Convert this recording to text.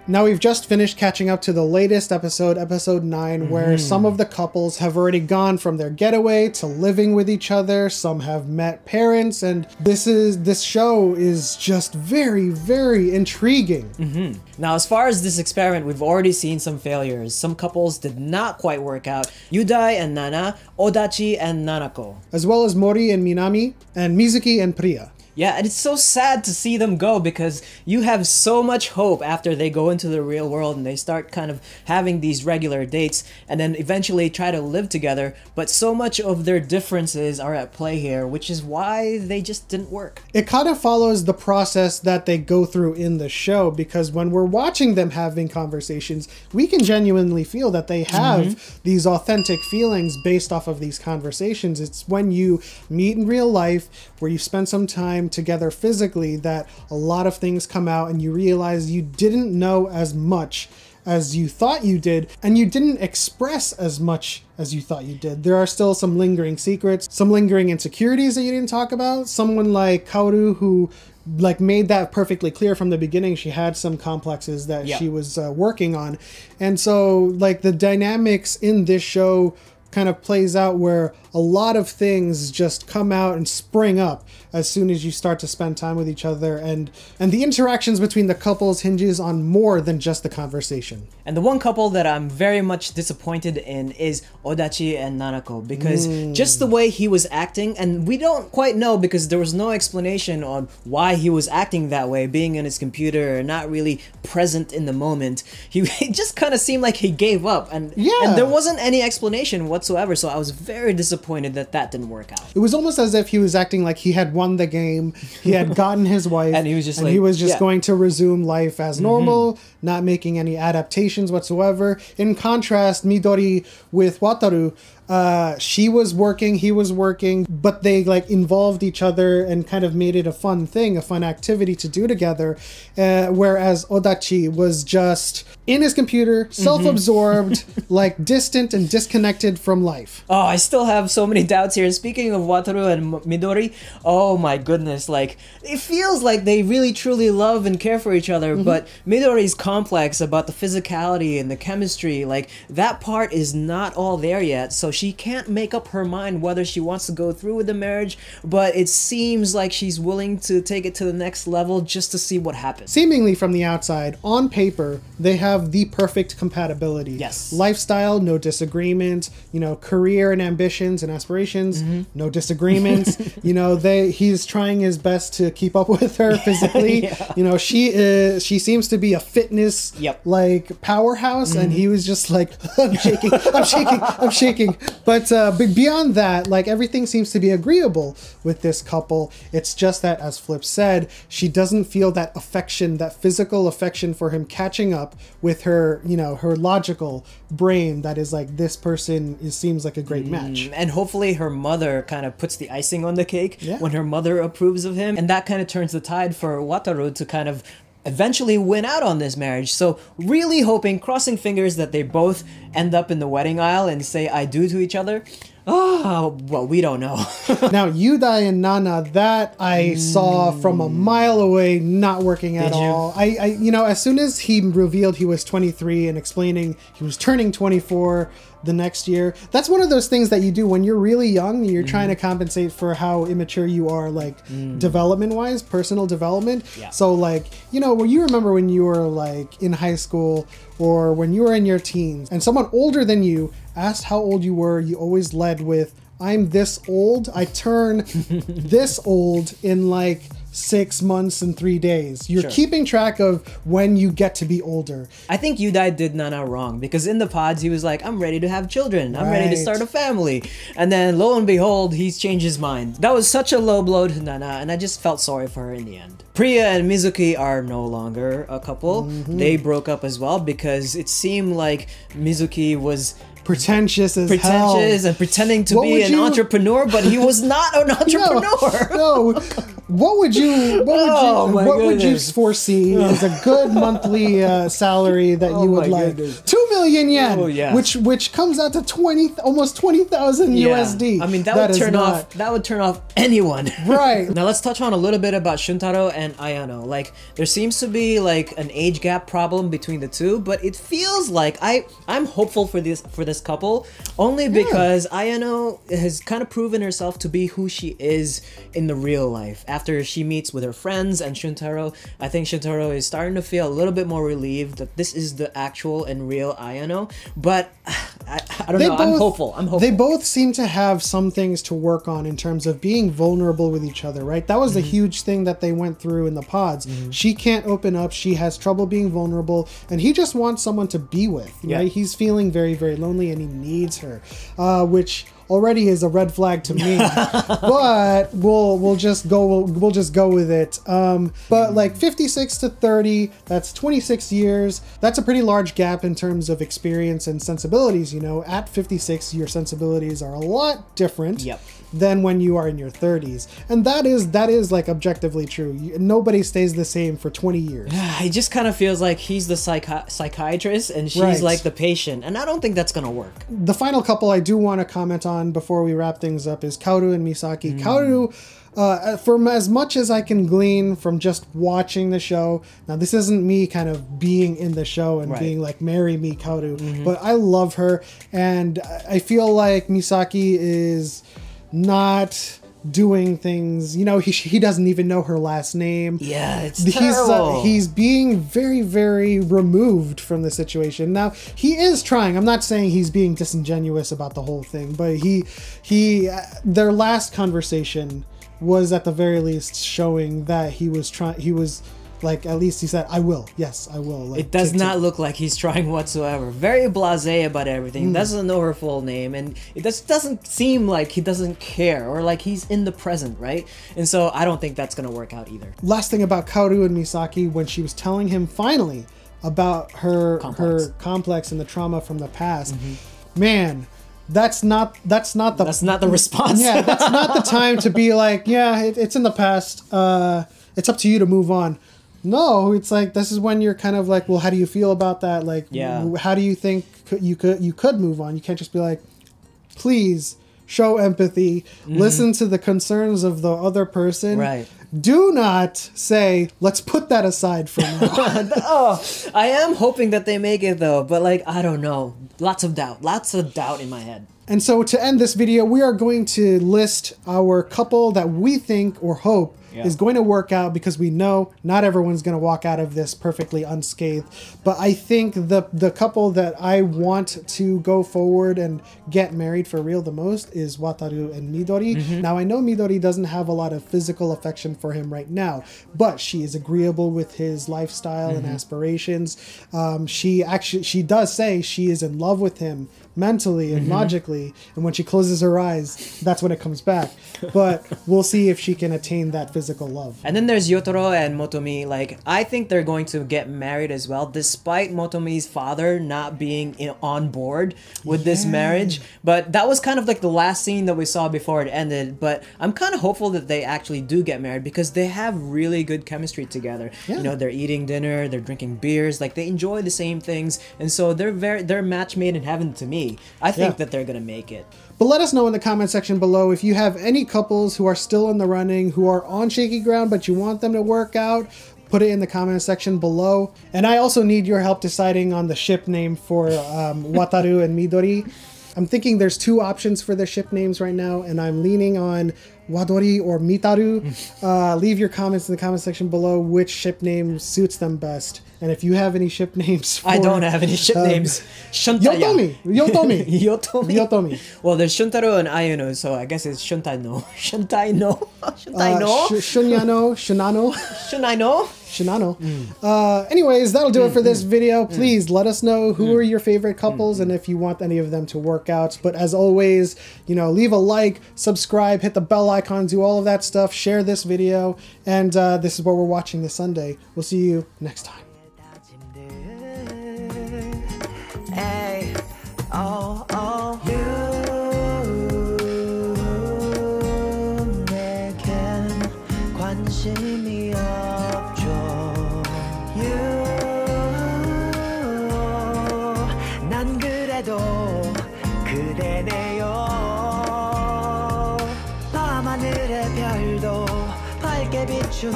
Now we've just finished catching up to the latest episode, episode 9, where some of the couples have already gone from their getaway to living with each other. Some have met parents, and this show is just very, very intriguing. Now, as far as this experiment, we've already seen some failures. Some couples did not quite work out. Yudai and Nana, Odachi and Nanako. As well as Mori and Minami, and Mizuki and Priya. Yeah, and it's so sad to see them go because you have so much hope after they go into the real world and they start kind of having these regular dates and then eventually try to live together, but so much of their differences are at play here, which is why they just didn't work. It kind of follows the process that they go through in the show, because when we're watching them having conversations, we can genuinely feel that they have these authentic feelings based off of these conversations. It's when you meet in real life, where you spend some time together physically, that a lot of things come out and you realize you didn't know as much as you thought you did, and you didn't express as much as you thought you did. There are still some lingering secrets, some lingering insecurities that you didn't talk about. Someone like Kaoru, who made that perfectly clear from the beginning, she had some complexes that she was working on. And so the dynamics in this show kind of plays out where a lot of things just come out and spring up as soon as you start to spend time with each other, and the interactions between the couples hinges on more than just the conversation. And the one couple that I'm very much disappointed in is Odachi and Nanako, because just the way he was acting, and we don't quite know because there was no explanation on why he was acting that way, being in his computer, not really present in the moment. He just kind of seemed like he gave up, and there wasn't any explanation whatsoever, so I was very disappointed that didn't work out. It was almost as if he was acting like he had won the game, he had gotten his wife, and he was just going to resume life as normal, not making any adaptations whatsoever. In contrast, Midori with Wataru, she was working, he was working, but they involved each other and kind of made it a fun thing, a fun activity to do together. Whereas Odachi was just in his computer, self-absorbed, distant and disconnected from life. Oh, I still have so many doubts here. Speaking of Wataru and Midori, oh my goodness, it feels like they really truly love and care for each other, but Midori's complex about the physicality and the chemistry, that part is not all there yet, so she can't make up her mind whether she wants to go through with the marriage, but it seems like she's willing to take it to the next level just to see what happens. Seemingly from the outside, on paper, they have the perfect compatibility. Yes. Lifestyle, no disagreements. Career and ambitions and aspirations, no disagreements. He's trying his best to keep up with her physically. She seems to be a fitness powerhouse, and he was just I'm shaking. But beyond that, everything seems to be agreeable with this couple. It's just that, as Flip said, she doesn't feel that affection, that physical affection for him catching up with her, her logical brain that is this person seems like a great match. And hopefully her mother kind of puts the icing on the cake when her mother approves of him, and that kind of turns the tide for Wataru to kind of eventually win out on this marriage. So really hoping, crossing fingers, that they both end up in the wedding aisle and say I do to each other. Oh, well, we don't know. Now, Yudai and Nana, that I saw from a mile away not working at all. I as soon as he revealed he was 23 and explaining he was turning 24 the next year, that's one of those things that you do when you're really young and you're trying to compensate for how immature you are, development-wise, personal development. Yeah. So, when you remember when you were, in high school or when you were in your teens and someone older than you asked how old you were, you always led with, I'm this old. I turn this old in 6 months and 3 days. You're keeping track of when you get to be older. I think Yudai did Nana wrong, because in the pods he was like, I'm ready to have children. I'm ready to start a family. And then lo and behold, he's changed his mind. That was such a low blow to Nana, and I just felt sorry for her in the end. Priya and Mizuki are no longer a couple. They broke up as well because it seemed like Mizuki was pretentious as hell. And pretending to be an entrepreneur, but he was not an entrepreneur. No. What would you foresee as a good monthly salary that you would like? Goodness. $2 million yen, Oh, yeah. which comes out to almost 20,000 USD. I mean, that would turn off anyone. Right. Now let's touch on a little bit about Shuntaro and Ayano. Like, there seems to be like an age gap problem between the two, but it feels like I'm hopeful for this couple only because Ayano has kind of proven herself to be who she is in the real life. After she meets with her friends and Shuntaro, I think Shuntaro is starting to feel a little bit more relieved that this is the actual and real Ayano. But I don't know. I'm hopeful. They both seem to have some things to work on in terms of being vulnerable with each other, right? That was the huge thing that they went through in the pods. She can't open up. She has trouble being vulnerable, and he just wants someone to be with, right? He's feeling very, very lonely, and he needs her, which already is a red flag to me. But we'll just go with it. But like 56 to 30, that's 26 years. That's a pretty large gap in terms of experience and sensibilities. You know, at 56, your sensibilities are a lot different than when you are in your 30s, and that is like objectively true. Nobody stays the same for 20 years. It just kind of feels like he's the psychiatrist and she's like the patient, and I don't think that's gonna work. The final couple I do want to comment on before we wrap things up is Kaoru and Misaki. Kaoru, from as much as I can glean from just watching the show, now this isn't me kind of being in the show and being like, marry me, Kaoru, but I love her, and I feel like Misaki is not doing things, you know, he doesn't even know her last name. Yeah, it's terrible. He's being very, very removed from the situation. Now, he is trying. I'm not saying he's being disingenuous about the whole thing, but their last conversation was at the very least showing that he was like, at least he said, I will. Yes, I will. Like, it does not look like he's trying whatsoever. Very blasé about everything. Doesn't know her full name. And it just doesn't seem like he doesn't care or like he's in the present, right? And so I don't think that's going to work out either. Last thing about Kaoru and Misaki, when she was telling him finally about her complex and the trauma from the past, man, that's not the response. Yeah, that's not the time to be like, yeah, it's in the past. It's up to you to move on. No, it's like, this is when you're kind of like, well, how do you feel about that? Like, how do you think you could move on? You can't just be like, please show empathy, listen to the concerns of the other person. Right. Do not say, let's put that aside for now. Oh, I am hoping that they make it though, but like, I don't know. Lots of doubt in my head. And so to end this video, we are going to list our couple that we think or hope is going to work out, because we know not everyone's going to walk out of this perfectly unscathed. But I think the couple that I want to go forward and get married for real the most is Wataru and Midori. Now, I know Midori doesn't have a lot of physical affection for him right now, but she is agreeable with his lifestyle and aspirations. She does say she is in love with him mentally and logically, and when she closes her eyes, that's when it comes back. But we'll see if she can attain that physical love. And then there's Yotaro and Motomi. Like, I think they're going to get married as well, despite Motomi's father not being on board with this marriage. But that was kind of like the last scene that we saw before it ended. But I'm kind of hopeful that they actually do get married, because they have really good chemistry together. You know, they're eating dinner, they're drinking beers, like they enjoy the same things, and so they're match made in heaven to me. I think that they're gonna make it. But let us know in the comment section below if you have any couples who are still in the running, who are on shaky ground, but you want them to work out. Put it in the comment section below. And I also need your help deciding on the ship name for Wataru and Midori. I'm thinking there's two options for their ship names right now, and I'm leaning on Wadori or Mitaru. Leave your comments in the comment section below which ship name suits them best. And if you have any ship names for, I don't have any ship names. Yotomi. Yotomi. Well, there's Shuntaro and Ayano, so I guess it's Shuntano. Shuntano. Shinano. Anyways, that'll do it for this video. Please let us know who are your favorite couples and if you want any of them to work out. But as always, you know, leave a like, subscribe, hit the bell icon, do all of that stuff, share this video, and this is what we're watching this Sunday. We'll see you next time. Hey, oh, oh, you 내겐 관심이 없죠. You 준